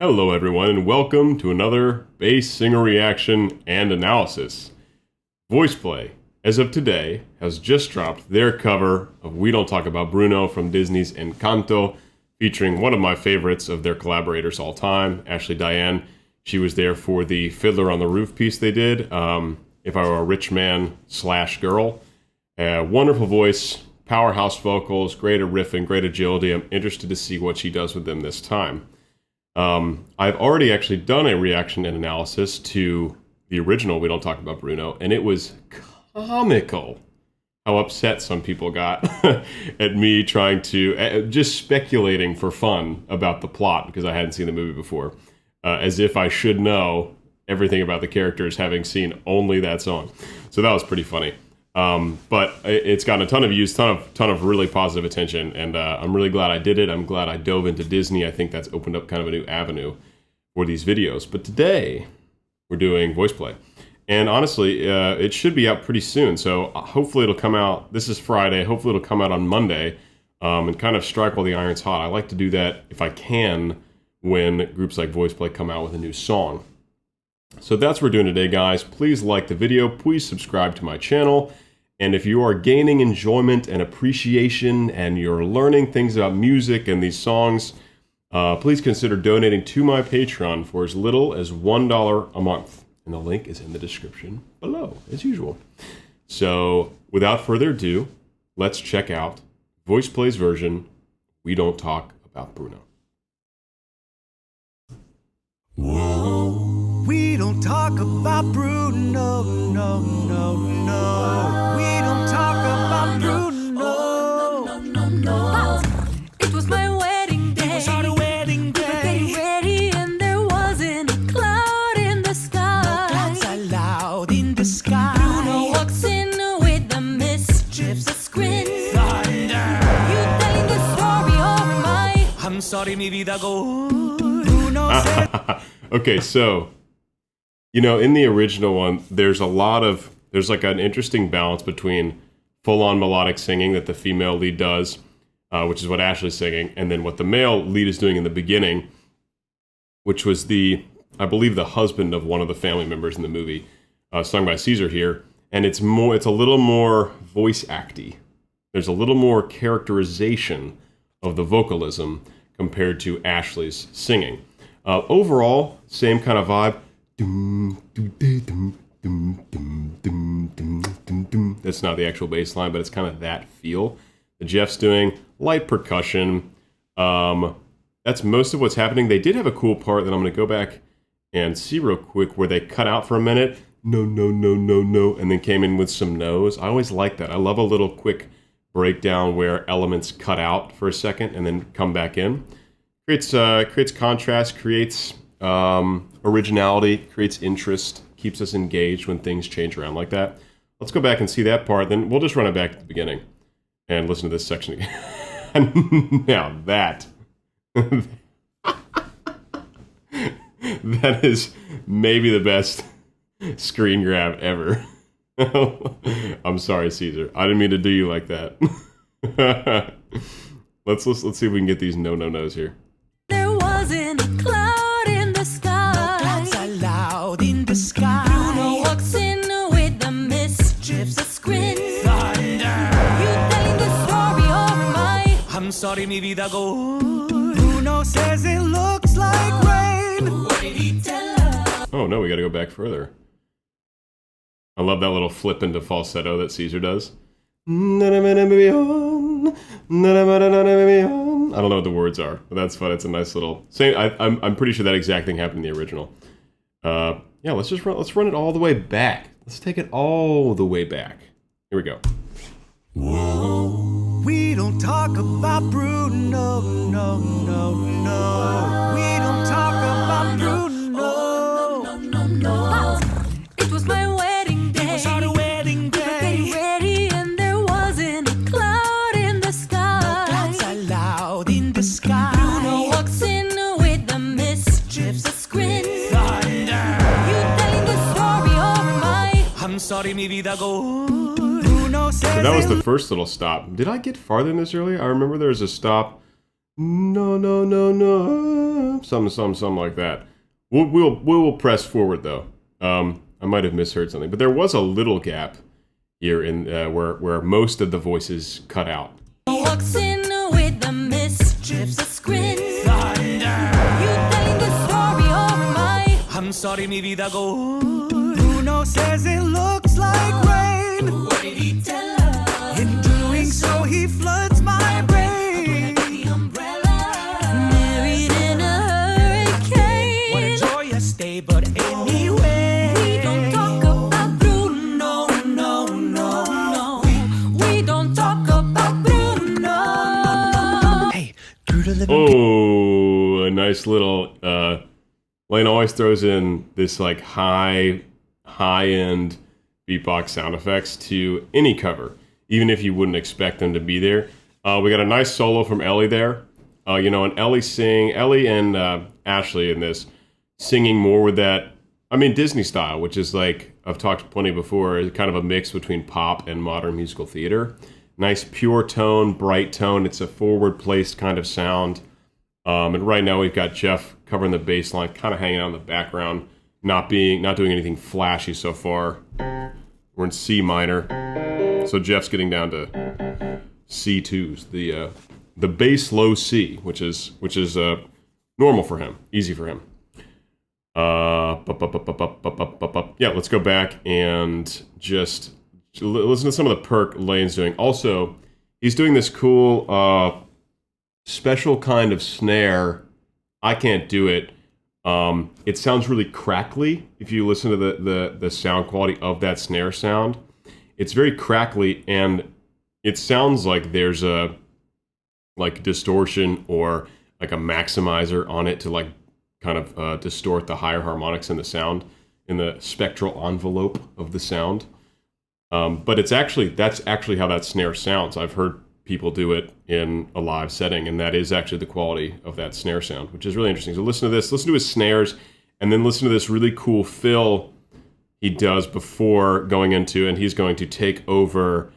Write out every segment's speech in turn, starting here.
Hello everyone and welcome to another bass singer reaction and analysis. VoicePlay, as of today, has just dropped their cover of We Don't Talk About Bruno from Disney's Encanto, featuring one of my favorites of their collaborators all time, Ashley Diane. She was there for the Fiddler on the Roof piece they did, If I Were a Rich Man / Girl. Wonderful voice, powerhouse vocals, great at riffing, great agility. I'm interested to see what she does with them this time. I've already actually done a reaction and analysis to the original We Don't Talk About Bruno, and it was comical how upset some people got at me trying to, just speculating for fun about the plot because I hadn't seen the movie before, as if I should know everything about the characters having seen only that song. So that was pretty funny. But it's gotten a ton of views, ton of really positive attention, and I'm really glad I did it. I'm glad I dove into Disney. I think that's opened up kind of a new avenue for these videos. But today, we're doing VoicePlay. And honestly, it should be out pretty soon, so hopefully it'll come out. This is Friday. Hopefully it'll come out on Monday and kind of strike while the iron's hot. I like to do that, if I can, when groups like VoicePlay come out with a new song. So that's what we're doing today, guys. Please like the video. Please subscribe to my channel. And if you are gaining enjoyment and appreciation and you're learning things about music and these songs, please consider donating to my Patreon for as little as $1 a month. And the link is in the description below, as usual. So without further ado, let's check out VoicePlay's version, We Don't Talk About Bruno. Whoa. We don't talk about Bruno, no, no, no. We don't talk about Bruno, no. It was my wedding day. It was our wedding day. We were getting ready and there wasn't a cloud in the sky. No clouds allowed in the sky. Bruno walks in with the mischievous grin. Thunder. You telling the story or my? I'm sorry, mi vida go. Bruno said. Okay, so, you know, in the original one, there's like an interesting balance between full-on melodic singing that the female lead does, which is what Ashley's singing, and then what the male lead is doing in the beginning, which was I believe the husband of one of the family members in the movie, sung by Caesar here, and it's a little more voice acty. There's a little more characterization of the vocalism compared to Ashley's singing. Overall, same kind of vibe. That's not the actual bass line, but it's kind of that feel that Jeff's doing. Light percussion. That's most of what's happening. They did have a cool part that I'm going to go back and see real quick where they cut out for a minute. No, no, no, no, no. And then came in with some no's. I always like that. I love a little quick breakdown where elements cut out for a second and then come back in. Creates contrast, creates originality, creates interest, keeps us engaged when things change around like that. Let's go back and see that part, then we'll just run it back to the beginning and listen to this section again. Now that is maybe the best screen grab ever. I'm sorry, Caesar. I didn't mean to do you like that. Let's see if we can get these no-no-nos here. There wasn't a cloud in the sky. No clouds allowed in the sky. Bruno walks in with the mischievous grin. Thunder. You telling the story or my? I'm sorry, mi vida go. Bruno says it looks like rain. What did he tell her? Oh no, we gotta go back further. I love that little flip into falsetto that Caesar does. I don't know what the words are, but that's fun. It's a nice little. I'm pretty sure that exact thing happened in the original. Yeah, let's run it all the way back. Let's take it all the way back. Here we go. Whoa. We don't talk about Bruno, no, no, no. We don't talk about Bruno, no, no. It was my wedding day. It was our wedding day. We were getting ready and there wasn't a cloud in the sky. No clouds allowed in the sky. Bruno walks in with the mischievous grin. Thunder. You telling the story or my? I'm sorry, mi vida go. Bruno says So that was the first little stop. Did I get farther than this earlier? I remember there was a stop. No, no, no, no. something like that. We'll press forward though. I might have misheard something, but there was a little gap here in where most of the voices cut out. Walks in with the mischiefs, a grin. You telling the story of my. I'm sorry, mi vida go. Bruno says it looks like rain. What did he tell her? In doing so, he floods my brain. The umbrella. Married in a hurricane. What a joyous day, but anyway. We don't talk about Bruno, no, no, no. We don't talk about Bruno. Hey, Drew to live. Oh, a nice little. Lane always throws in this like high-end beatbox sound effects to any cover, even if you wouldn't expect them to be there. We got a nice solo from Ellie there. And Ellie and Ashley in this singing more with that, Disney style, which is like, I've talked plenty before, is kind of a mix between pop and modern musical theater. Nice pure tone, bright tone. It's a forward-placed kind of sound. And right now we've got Jeff covering the bass line, kind of hanging out in the background, not doing anything flashy so far. We're in C minor, so Jeff's getting down to C2s, the bass low C, which is normal for him, easy for him. Yeah, let's go back and just listen to some of the perk Lane's doing. Also, he's doing this cool special kind of snare. I can't do it. It sounds really crackly if you listen to the sound quality of that snare sound. It's very crackly, and it sounds like there's a like distortion or like a maximizer on it to like kind of distort the higher harmonics in the sound, in the spectral envelope of the sound. But that's actually how that snare sounds. I've heard people do it in a live setting, and that is actually the quality of that snare sound, which is really interesting. So listen to this, listen to his snares, and then listen to this really cool fill he does before going into, and he's going to take over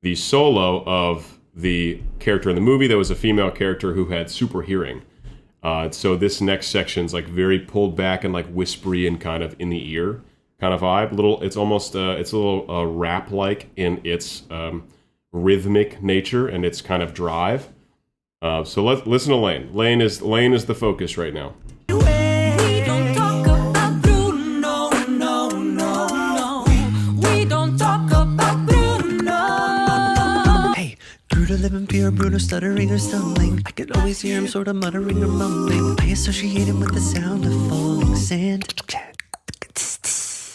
the solo of the character in the movie that was a female character who had super hearing. So this next section's like very pulled back and like whispery and kind of in the ear kind of vibe. It's a little rap-like in its rhythmic nature and its kind of drive. So let's listen to Lane. Lane is the focus right now. We don't talk about Bruno, no, no, no. We don't talk about Bruno. Hey, Drew to live in pure Bruno, stuttering or stumbling. I can always hear him sort of muttering or mumbling. I associate him with the sound of falling sand.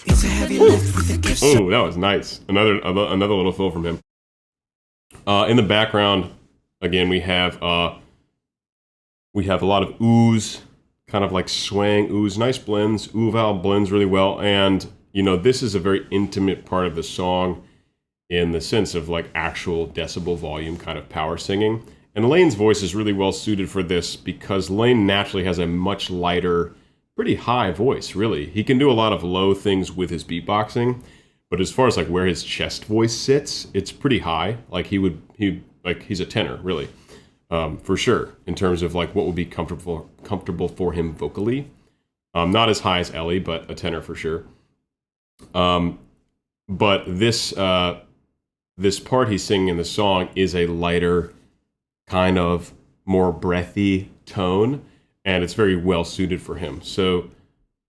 It's a heavy lift with the gifts. Oh, that was nice. Another little fill from him. In the background, again, we have a lot of ooze, kind of like swaying ooze, nice blends. Ooh-val blends really well, and this is a very intimate part of the song in the sense of like actual decibel volume kind of power singing. And Lane's voice is really well suited for this because Lane naturally has a much lighter, pretty high voice. Really, he can do a lot of low things with his beatboxing. But as far as like where his chest voice sits, it's pretty high. Like he's a tenor, really, for sure. In terms of like what would be comfortable for him vocally, not as high as Ellie, but a tenor for sure. But this part he's singing in the song is a lighter, kind of more breathy tone, and it's very well suited for him. So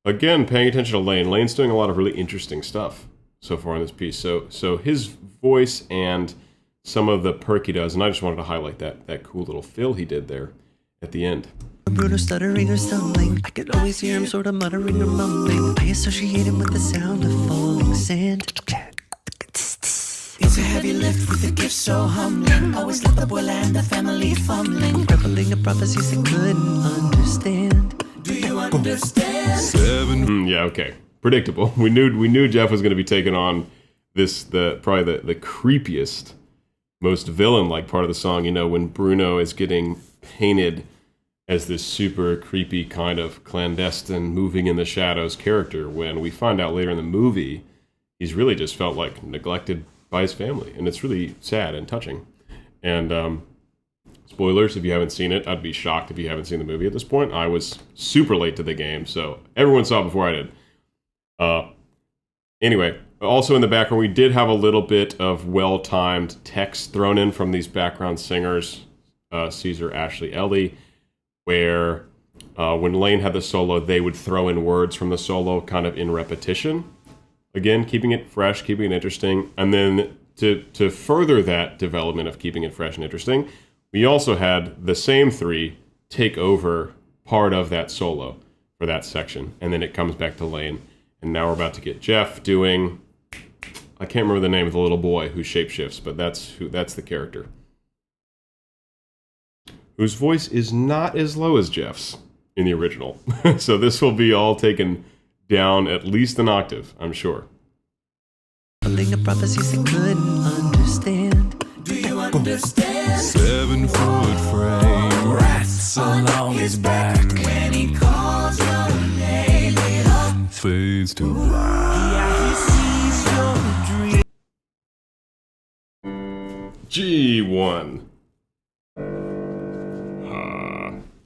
again, paying attention to Lane. Lane's doing a lot of really interesting stuff so far in this piece. So his voice and some of the perk he does, and I just wanted to highlight that cool little fill he did there at the end. Bruno stuttering or stumbling. I can always hear him sort of muttering or mumbling. I associate him with the sound of falling sand. It's a heavy lift with a gift so humbling. Always let the boy and the family fumbling. Reveling a prophecies I couldn't understand. Do you understand? Yeah, okay. Predictable. We knew Jeff was going to be taking on probably the creepiest, most villain-like part of the song. When Bruno is getting painted as this super creepy kind of clandestine, moving in the shadows character. When we find out later in the movie, he's really just felt like neglected by his family, and it's really sad and touching. And Spoilers if you haven't seen it. I'd be shocked if you haven't seen the movie at this point. I was super late to the game, so everyone saw it before I did. Anyway, also in the background, we did have a little bit of well-timed text thrown in from these background singers, Caesar, Ashley, Ellie, where when Lane had the solo, they would throw in words from the solo kind of in repetition. Again, keeping it fresh, keeping it interesting. And then to further that development of keeping it fresh and interesting, we also had the same three take over part of that solo for that section. And then it comes back to Lane. And now we're about to get Jeff doing, I can't remember the name of the little boy who shapeshifts, but that's the character. Whose voice is not as low as Jeff's in the original. So this will be all taken down at least an octave, I'm sure. Pulling a prophecies I couldn't understand. Do you understand? 7 foot frame, rats along his back. When he calls your name, it all fades to black. Yeah, he sees your dream. G1.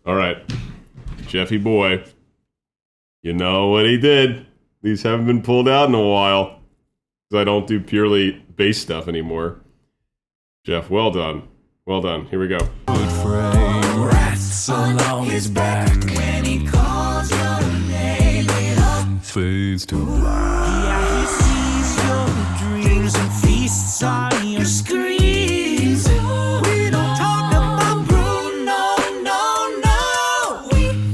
All right, Jeffy boy. You know what he did. These haven't been pulled out in a while, because I don't do purely bass stuff anymore. Jeff, well done. Well done. Here we go. Good frame, rats along his back. When he calls your name, it all fades to black. Yeah, he sees your dreams and feasts on your screams. We don't talk about Bruno, no.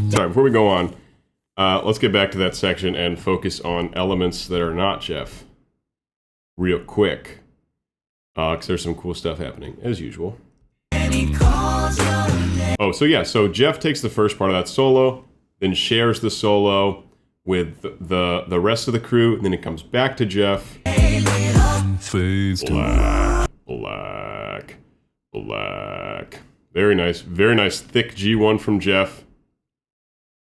Sorry, before we go on, let's get back to that section and focus on elements that are not Jeff real quick. Because there's some cool stuff happening, as usual. Oh, so yeah, so Jeff takes the first part of that solo, then shares the solo with the rest of the crew, and then it comes back to Jeff. Black. Very nice, thick G1 from Jeff.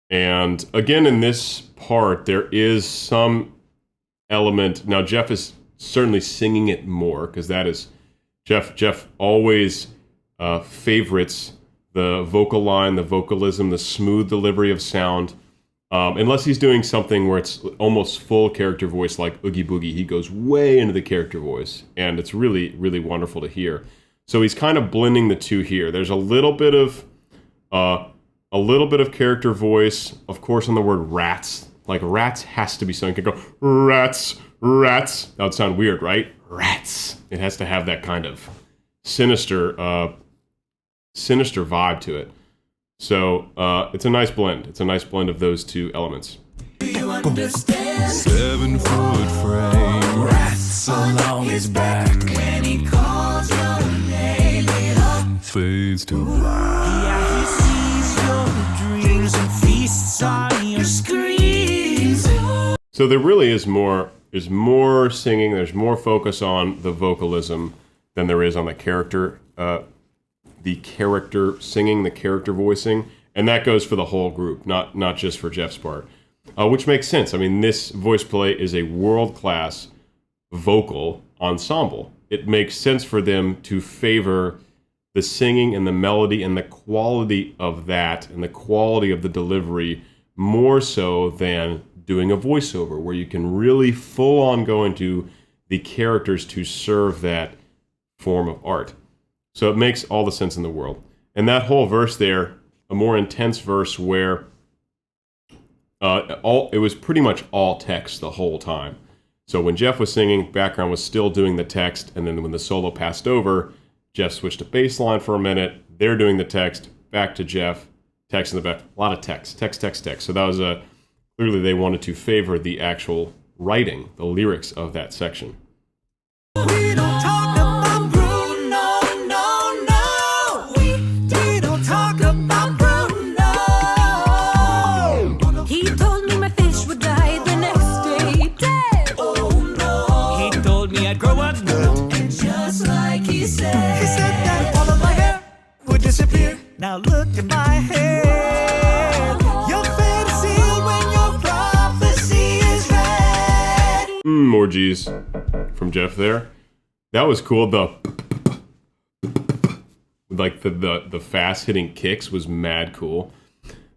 And again, in this part, there is some element. Now, Jeff is certainly singing it more, because that is Jeff always favorites the vocal line, the vocalism, the smooth delivery of sound. Unless he's doing something where it's almost full character voice, like Oogie Boogie, he goes way into the character voice, and it's really, really wonderful to hear. So he's kind of blending the two here. There's a little bit of character voice, of course, on the word rats. Like rats has to be sung. You can go rats. That would sound weird, right? Rats. It has to have that kind of sinister vibe to it. So it's a nice blend. It's a nice blend of those two elements. Do you understand? 7 foot frame, rats along his back. When he calls your name, it all fades to black. Yeah, he sees your dreams and feasts on your screams. So there really is more. There's more singing. There's more focus on the vocalism than there is on the character singing, the character voicing, and that goes for the whole group, not just for Jeff's part, which makes sense. I mean, this voice play is a world-class vocal ensemble. It makes sense for them to favor the singing and the melody and the quality of that and the quality of the delivery more so than doing a voiceover, where you can really full on go into the characters to serve that form of art. So it makes all the sense in the world. And that whole verse there, a more intense verse where it was pretty much all text the whole time. So when Jeff was singing, background was still doing the text, and then when the solo passed over, Jeff switched to bass line for a minute, they're doing the text, back to Jeff, text in the back, a lot of text. So that was clearly they wanted to favor the actual writing, the lyrics of that section. We don't talk about Bruno, no. We don't talk about Bruno. He told me my fish would die the next day, dead. Oh no. He told me I'd grow up new. And just like he said that all of my hair would disappear. Now look at my hair. Your fantasy when your prophecy is read. More G's from Jeff there. That was cool. The like the fast hitting kicks was mad cool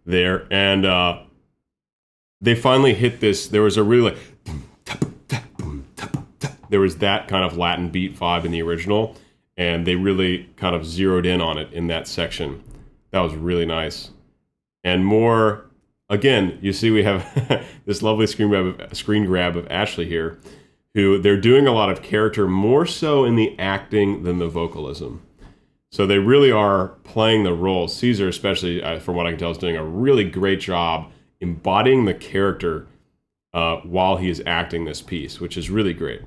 there. And they finally hit this. There was a really there was that kind of Latin beat vibe in the original, and they really kind of zeroed in on it in that section. That was really nice. And more, again, you see we have this lovely screen grab of Ashley here, who they're doing a lot of character, more so in the acting than the vocalism. So they really are playing the role. Caesar, especially, from what I can tell, is doing a really great job embodying the character while he is acting this piece, which is really great.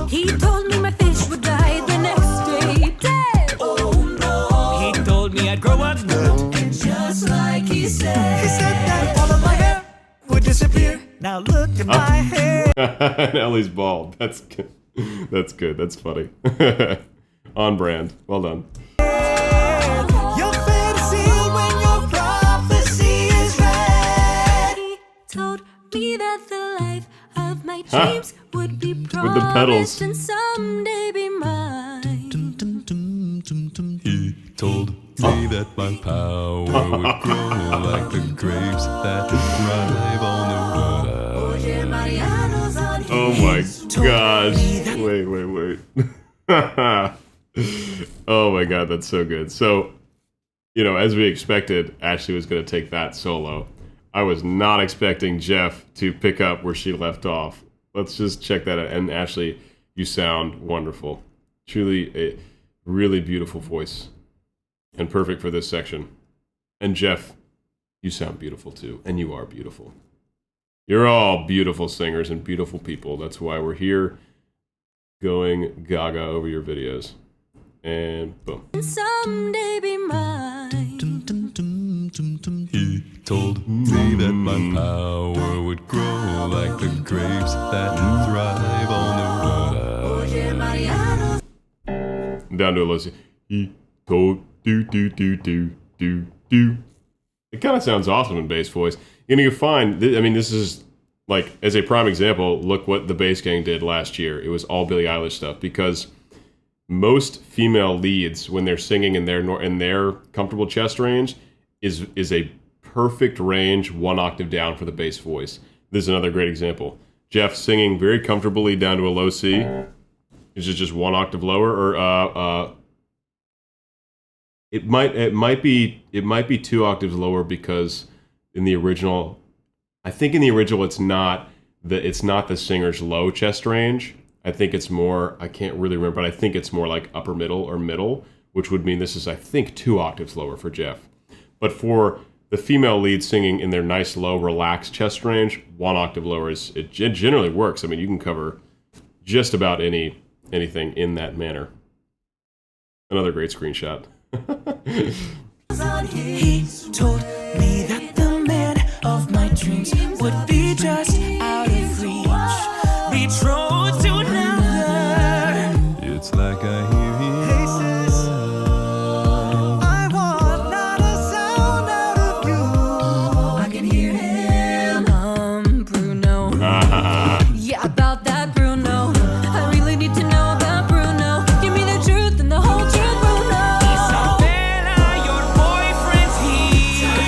He told me my fish would die the next day dead. Oh no. He told me I'd grow up And just like he said. He said that all of my hair would disappear. Now look at my hair. And Ellie's bald. That's good. That's good. That's funny. On brand. Well done. Your fantasy when your prophecy is read. He told me that the life of my dreams would be promised the pedals. and someday be mine. He told me that my power would grow like the grapes that thrive on the Oh my gosh. Wait. Oh my god, that's so good. So, as we expected, Ashley was going to take that solo. I was not expecting Jeff to pick up where she left off. Let's just check that out. And Ashley, you sound wonderful. Truly a really beautiful voice. And perfect for this section. And Jeff, you sound beautiful too. And you are beautiful. You're all beautiful singers and beautiful people. That's why we're here going gaga over your videos. And boom. And someday be mine. He told me that my power would grow like the grapes that thrive on the Down to a low C. He told do. It kind of sounds awesome in bass voice. You find, this is like, as a prime example, look what the Bass Gang did last year. It was all Billie Eilish stuff, because most female leads, when they're singing in their comfortable chest range, is a perfect range, one octave down for the bass voice. This is another great example. Jeff singing very comfortably down to a low C. Is it just one octave lower, or it might be 2 octaves lower, because in the original, I think in the original it's not the singer's low chest range. I think it's more, I can't really remember, but I think it's more like upper middle or middle, which would mean this is, I think, 2 octaves lower for Jeff. But for the female lead singing in their nice low relaxed chest range, 1 octave lower it generally works. You can cover just about anything in that manner. Another great screenshot. He told me that the man of my dreams would be just out of reach, betrothed to another. It's like I hear him. Hey sis, I want not a sound out of you. I can hear him, Bruno. Yeah, about that Bruno. I really need to know about Bruno. Give me the truth and the whole truth, Bruno. Isabella, your boyfriend's here.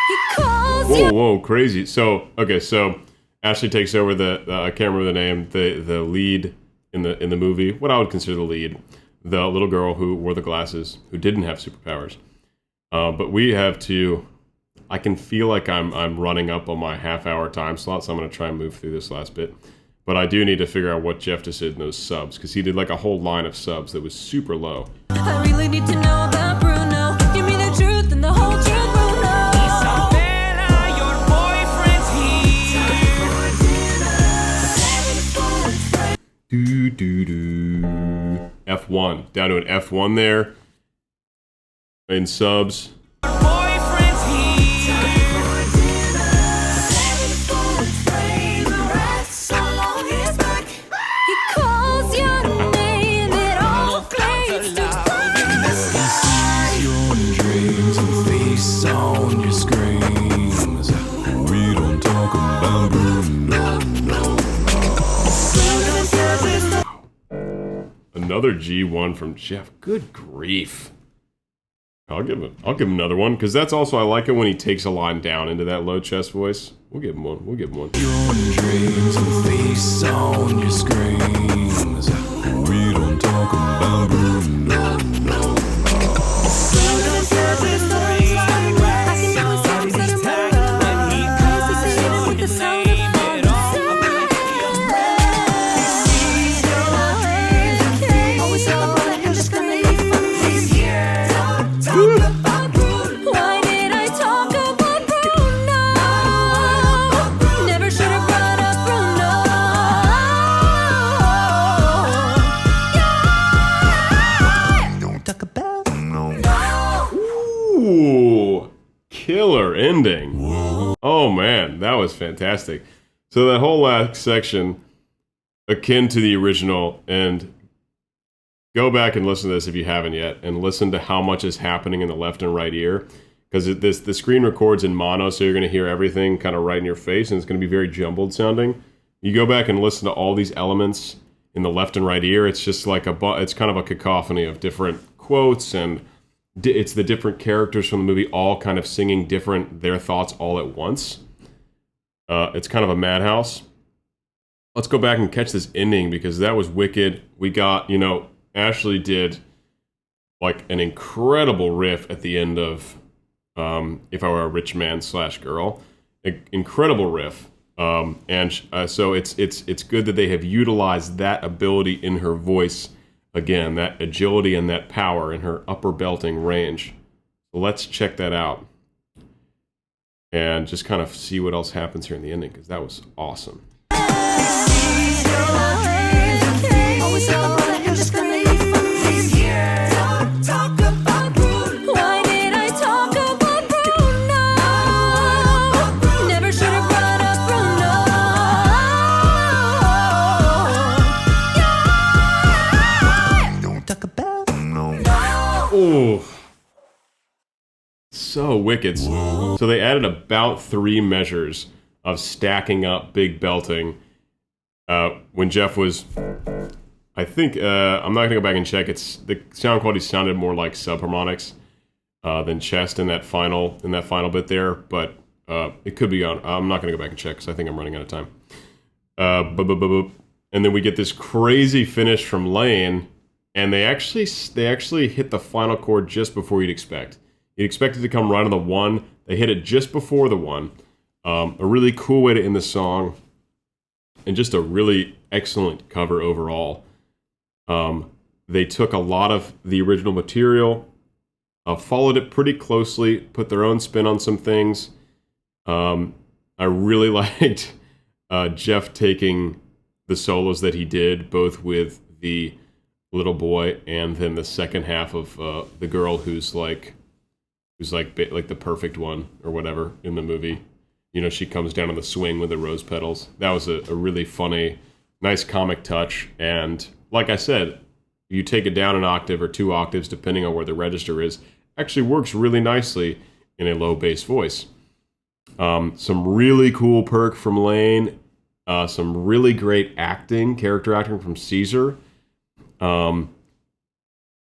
He calls you. Whoa, crazy. So Ashley takes over I can't remember the name, the lead in the movie, what I would consider the lead, the little girl who wore the glasses, who didn't have superpowers. But we have to, I can feel like I'm running up on my half-hour time slot, so I'm going to try and move through this last bit. But I do need to figure out what Jeff just did in those subs, because he did like a whole line of subs that was super low. I really need to know about Bruno. Give me the truth and the whole truth, Bruno. Isabella, your boyfriend's here. F1. Down to an F1 there. In subs. Your boyfriend's here. He calls your name, it all fades to black. Your dreams and face on your screens. We don't talk about Bruno. another G1 from Jeff. Good grief. I'll give him another one, because that's also, I like it when he takes a line down into that low chest voice. We'll give him one. We'll give him one. Your dreams and face on your screens. We don't talk about Bruno. Killer ending. Oh man, that was fantastic. So that whole last section, akin to the original, and go back and listen to this if you haven't yet, and listen to how much is happening in the left and right ear, because the screen records in mono, so you're going to hear everything kind of right in your face, and it's going to be very jumbled sounding. You go back and listen to all these elements in the left and right ear, it's just like it's kind of a cacophony of different quotes, and it's the different characters from the movie all kind of singing their thoughts all at once. It's kind of a madhouse. Let's go back and catch this ending, because that was wicked. We got, Ashley did like an incredible riff at the end of If I Were a Rich Man / Girl. Incredible riff. So it's good that they have utilized that ability in her voice. Again, that agility and that power in her upper belting range. So let's check that out. And just kind of see what else happens here in the ending, because that was awesome. Ooh. So wicked. So they added about 3 measures of stacking up big belting. When Jeff was, I think, I'm not gonna go back and check. The sound quality sounded more like subharmonics than chest in that final bit there, but it could be on. I'm not gonna go back and check because I think I'm running out of time. And then we get this crazy finish from Lane. And they actually hit the final chord just before you'd expect. You'd expect it to come right on the 1. They hit it just before the 1. A really cool way to end the song. And just a really excellent cover overall. They took a lot of the original material, followed it pretty closely, put their own spin on some things. I really liked Jeff taking the solos that he did, both with the little boy and then the second half of the girl who's like the perfect one or whatever in the movie. She comes down on the swing with the rose petals. That was a really funny, nice comic touch. And like I said, you take it down an octave or 2 octaves depending on where the register is, actually works really nicely in a low bass voice. Some really cool perk from Lane. Some really great character acting from Caesar.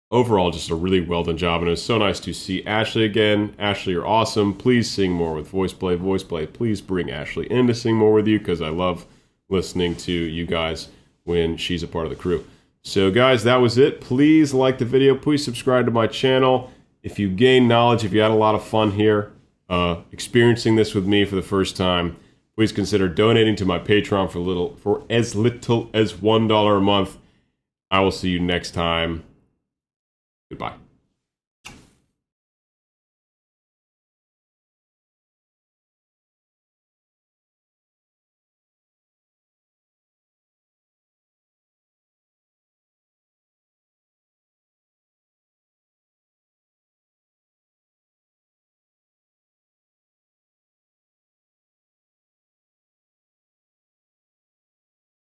Overall, just a really well done job, and it was so nice to see Ashley again. Ashley, you're awesome. Please sing more with VoicePlay. VoicePlay, please bring Ashley in to sing more with you, because I love listening to you guys when she's a part of the crew. So guys, that was it. Please like the video. Please subscribe to my channel. If you gain knowledge, if you had a lot of fun here, experiencing this with me for the first time, please consider donating to my Patreon for as little as $1 a month. I will see you next time. Goodbye.